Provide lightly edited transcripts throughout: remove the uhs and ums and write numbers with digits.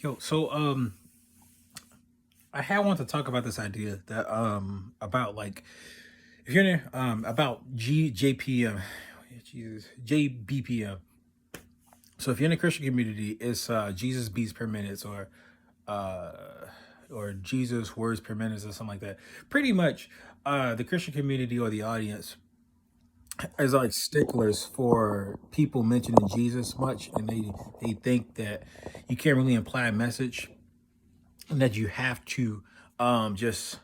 Yo, I had wanted to talk about this idea that about like if you're in about JPM, Jesus JBPM. So if you're in a Christian community, it's Jesus beats per minute uh or Jesus words per minute or something like that. Pretty much, the Christian community or the audience is like sticklers for people mentioning Jesus much, and they think that you can't really imply a message and that you have to just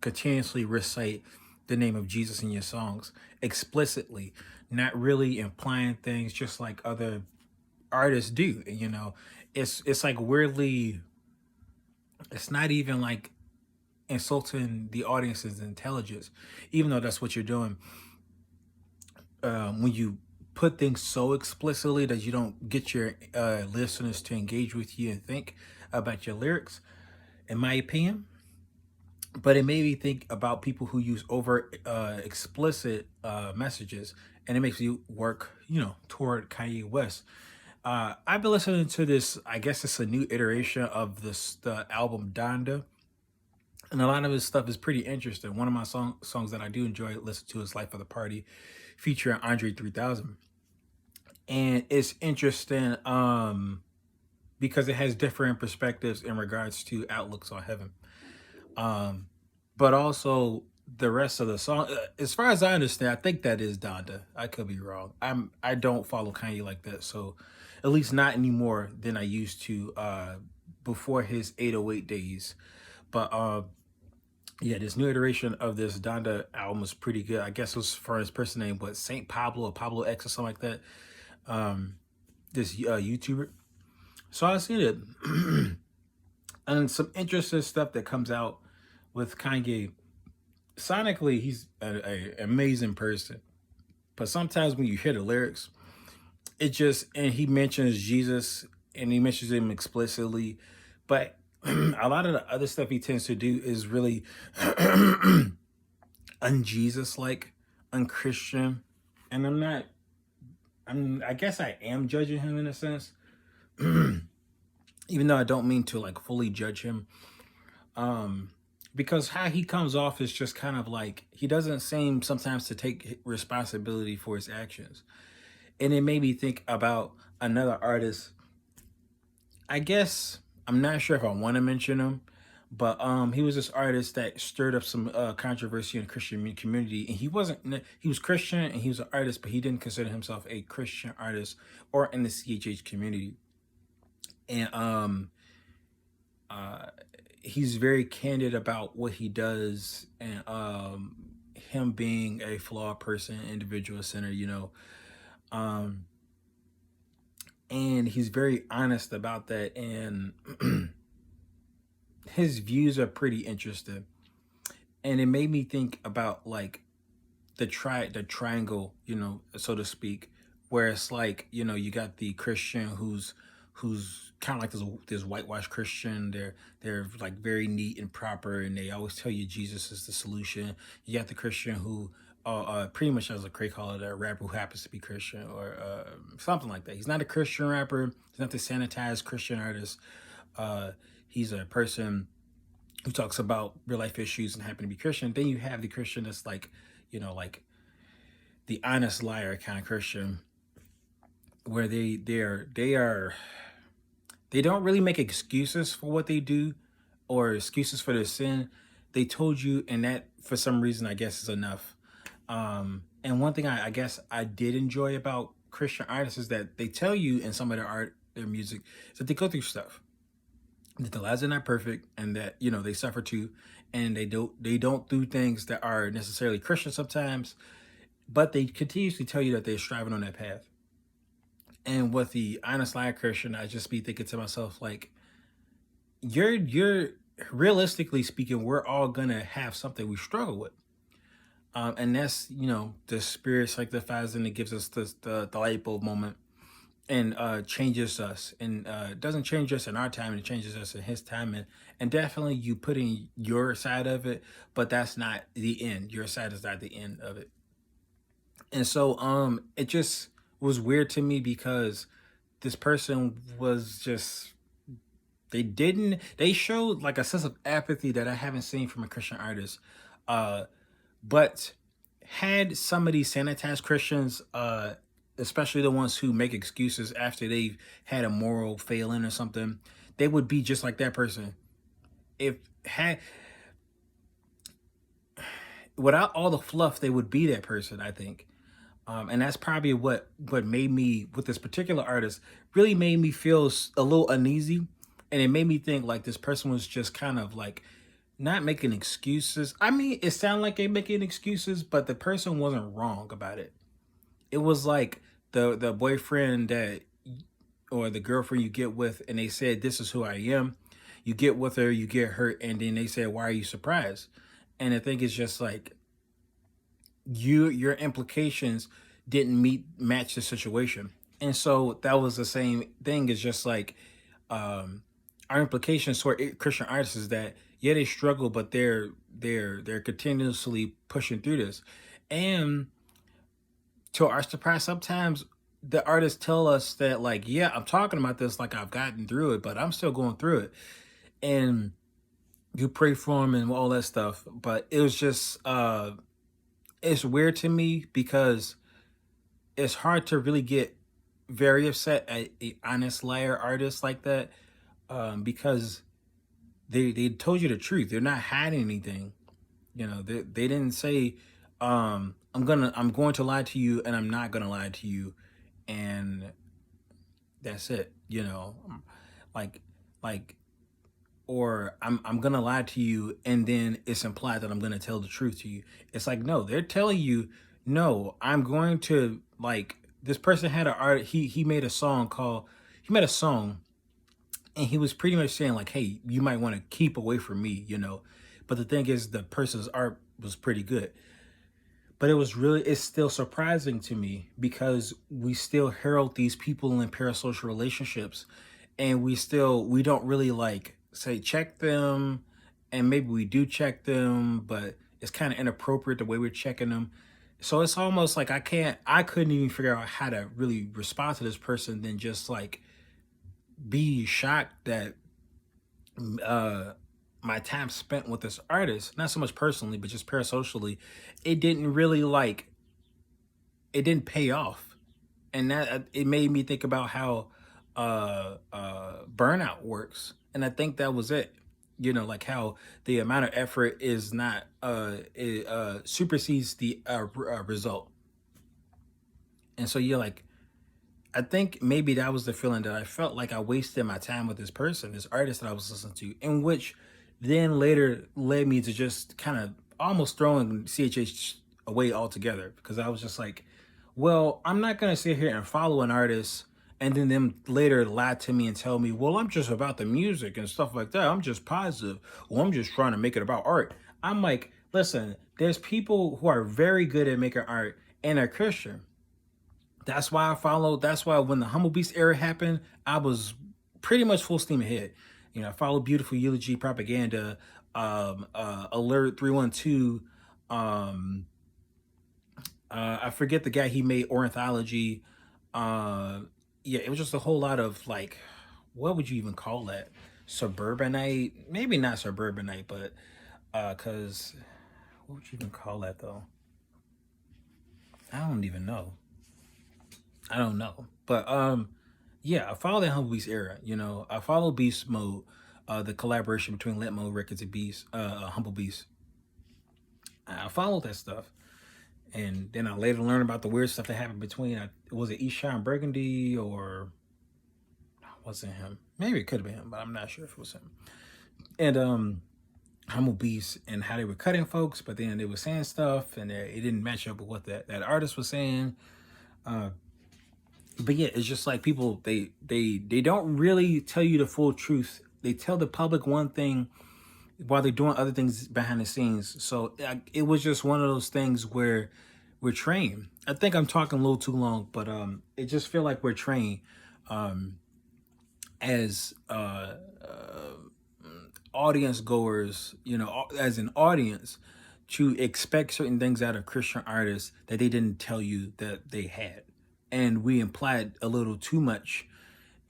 continuously recite the name of Jesus in your songs explicitly, not really implying things just like other artists do. You know, it's like weirdly, it's not even like insulting the audience's intelligence, even though that's what you're doing. When you put things so explicitly that you don't get your listeners to engage with you and think about your lyrics, in my opinion. But it made me think about people who use over explicit messages, and it makes me work, toward Kanye West. I've been listening to this. I guess it's a new iteration of the album Donda, and a lot of his stuff is pretty interesting. One of my songs that I do enjoy listen to is "Life of the Party," featuring Andre 3000, and it's interesting because it has different perspectives in regards to outlooks on heaven. Um, but also the rest of the song, as far as I understand, I think that is Donda. I could be wrong. I don't follow Kanye like that, so at least not anymore than I used to before his 808 days. But yeah, this new iteration of this Donda album was pretty good. I guess it was for his person name, but Saint Pablo or Pablo X or something like that. Um, this YouTuber. So I see it, and some interesting stuff that comes out with Kanye. Sonically, he's an amazing person, but sometimes when you hear the lyrics, it just, and he mentions Jesus and he mentions him explicitly, but a lot of the other stuff he tends to do is really unJesus like, unchristian, and I guess I am judging him in a sense, even though I don't mean to like fully judge him. Um, because how he comes off is just kind of like he doesn't seem sometimes to take responsibility for his actions, and it made me think about another artist. I guess I'm not sure if I want to mention him, but he was this artist that stirred up some controversy in the Christian community, and he was Christian and he was an artist, but he didn't consider himself a Christian artist or in the CHH community, and uh, he's very candid about what he does, and him being a flawed person, individual center, um, and he's very honest about that, and his views are pretty interesting, and it made me think about like the triangle, so to speak, where it's like, you got the Christian who's kind of like this whitewashed Christian. They're like very neat and proper, and they always tell you Jesus is the solution. You got the Christian who pretty much, as a Craig call it, a rapper who happens to be Christian or something like that. He's not a Christian rapper. He's not the sanitized Christian artist. Uh, he's a person who talks about real life issues and happen to be Christian. Then you have the Christian that's like, like the honest liar kind of Christian, where they don't really make excuses for what they do or excuses for their sin. They told you, and that for some reason I guess is enough. And one thing I guess I did enjoy about Christian artists is that they tell you in some of their art, their music, is that they go through stuff, that the lives are not perfect, and that they suffer too, and they don't do things that are necessarily Christian sometimes, but they continuously tell you that they're striving on that path. And with the honest liar Christian, I just be thinking to myself like, you're realistically speaking, we're all gonna have something we struggle with. And that's, the spirit sanctifies and it gives us the light bulb moment, and changes us, and doesn't change us in our time, it changes us in his time, and definitely you put in your side of it, but that's not the end. Your side is not the end of it. And so it just was weird to me because this person was just They showed like a sense of apathy that I haven't seen from a Christian artist. Uh, but had some of these sanitized Christians, especially the ones who make excuses after they've had a moral failing or something, they would be just like that person. If had Without all the fluff, they would be that person, I think. And that's probably what made me, with this particular artist, really made me feel a little uneasy, and it made me think like this person was just kind of like not making excuses. I mean, it sounded like they making excuses, but the person wasn't wrong about it. It was like the boyfriend that or the girlfriend you get with, and they said, "This is who I am." You get with her, you get hurt, and then they said, "Why are you surprised?" And I think it's just like your implications didn't match the situation, and so that was the same thing. Is just like um, our implications toward Christian artists is that yeah they struggle, but they're continuously pushing through this, and to our surprise, sometimes the artists tell us that like yeah I'm talking about this like I've gotten through it, but I'm still going through it, and you pray for them and all that stuff. But it was just it's weird to me because it's hard to really get very upset at a honest liar artist like that, because they told you the truth. They're not hiding anything. You know, they didn't say I'm going to lie to you and I'm not gonna lie to you, and that's it. You know, like like or I'm gonna lie to you and then it's implied that I'm gonna tell the truth to you. It's like no, they're telling you no, I'm going to like this person had an art he made a song called he made a song and he was pretty much saying like, hey, you might want to keep away from me, you know. But the thing is the person's art was pretty good. But it's still surprising to me because we still herald these people in parasocial relationships, and we don't really like say check them, and maybe we do check them, but it's kind of inappropriate the way we're checking them. So it's almost like I couldn't even figure out how to really respond to this person than just like be shocked that uh my time spent with this artist, not so much personally, but just parasocially, it didn't really like it didn't pay off. And that it made me think about how burnout works, and I think that was it. You know, like how the amount of effort is not it supersedes the result. And so you're like, I think maybe that was the feeling that I felt like I wasted my time with this person, this artist that I was listening to, in which then later led me to just kind of almost throwing CHH away altogether, because I was just like, well, I'm not going to sit here and follow an artist and then them later lie to me and tell me, well, I'm just about the music and stuff like that. I'm just positive. Well, I'm just trying to make it about art. I'm like, listen, there's people who are very good at making art and are Christian. That's why I followed. That's why when the Humble Beast era happened, I was pretty much full steam ahead. You know, I followed Beautiful Eulogy Propaganda, Alert 312. Um, I forget the guy he made Ornithology. Yeah, it was just a whole lot of like, what would you even call that? Suburbanite? Maybe not suburbanite, but cause what would you even call that though? I don't even know. I don't know. But yeah, I follow that Humble Beast era. You know, I follow Beast Mode, the collaboration between Let Mode Records and Beast, Humble Beast. I followed that stuff. And then I later learned about the weird stuff that happened between was it Eshawn Burgundy or wasn't him? Maybe it could have been him, but I'm not sure if it was him. And Humble Beast and how they were cutting folks, but then they were saying stuff and it didn't match up with what that artist was saying. But yeah, it's just like people they don't really tell you the full truth. They tell the public one thing while they're doing other things behind the scenes. So it was just one of those things where we're trained. I think I'm talking a little too long, but it just feel like we're trained as audience goers, you know, as an audience, to expect certain things out of Christian artists that they didn't tell you that they had. And we implied a little too much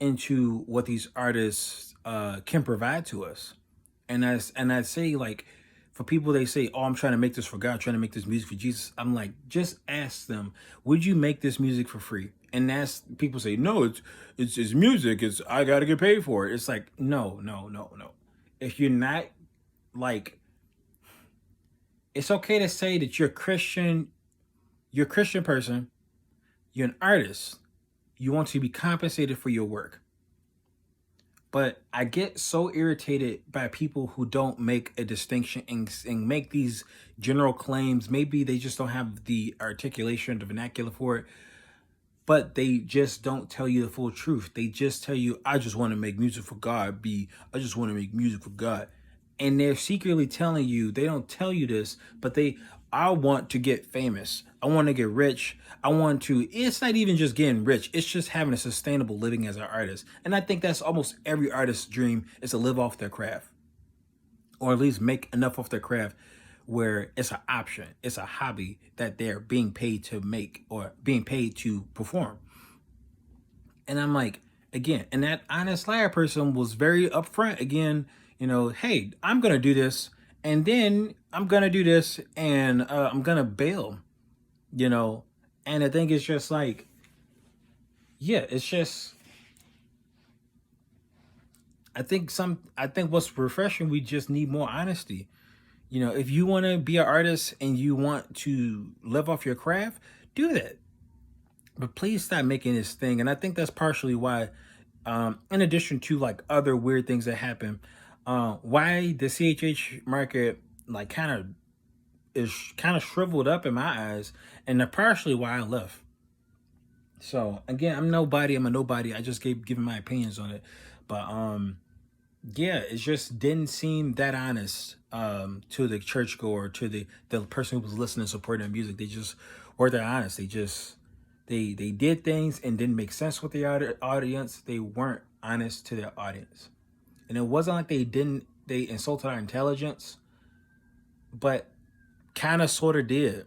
into what these artists can provide to us. And I say, like, for people, they say, "Oh, I'm trying to make this for God, trying to make this music for Jesus." I'm like, just ask them, would you make this music for free? And that's, people say, "No, it's music. It's, I gotta get paid for it." It's like, no, no, no, no. If you're not, like, it's okay to say that you're a Christian person, you're an artist, you want to be compensated for your work. But I get so irritated by people who don't make a distinction and make these general claims. Maybe they just don't have the articulation, the vernacular for it, but they just don't tell you the full truth. They just tell you, "I just want to make music for God." "I just want to make music for God." And they're secretly telling you, they don't tell you this, but "I want to get famous. I want to get rich. I want to," it's not even just getting rich. It's just having a sustainable living as an artist. And I think that's almost every artist's dream, is to live off their craft, or at least make enough off their craft where it's an option, it's a hobby that they're being paid to make or being paid to perform. And I'm like, again, and that honest liar person was very upfront again, "Hey, I'm gonna do this, and then I'm gonna do this, and I'm gonna bail," you know. And I think it's just like, yeah, it's just, I think what's refreshing, we just need more honesty. If you want to be an artist and you want to live off your craft, do that. But please stop making this thing. And I think that's partially why, in addition to like other weird things that happen, why the CHH market, like, kind of shriveled up in my eyes, and partially why I left. So again, I'm a nobody. I just giving my opinions on it. But yeah, it just didn't seem that honest, to the churchgoer, to the person who was listening, supporting the music. They just weren't that honest. They did things and didn't make sense with the audience. They weren't honest to their audience. And it wasn't like they insulted our intelligence, but kind of sort of did.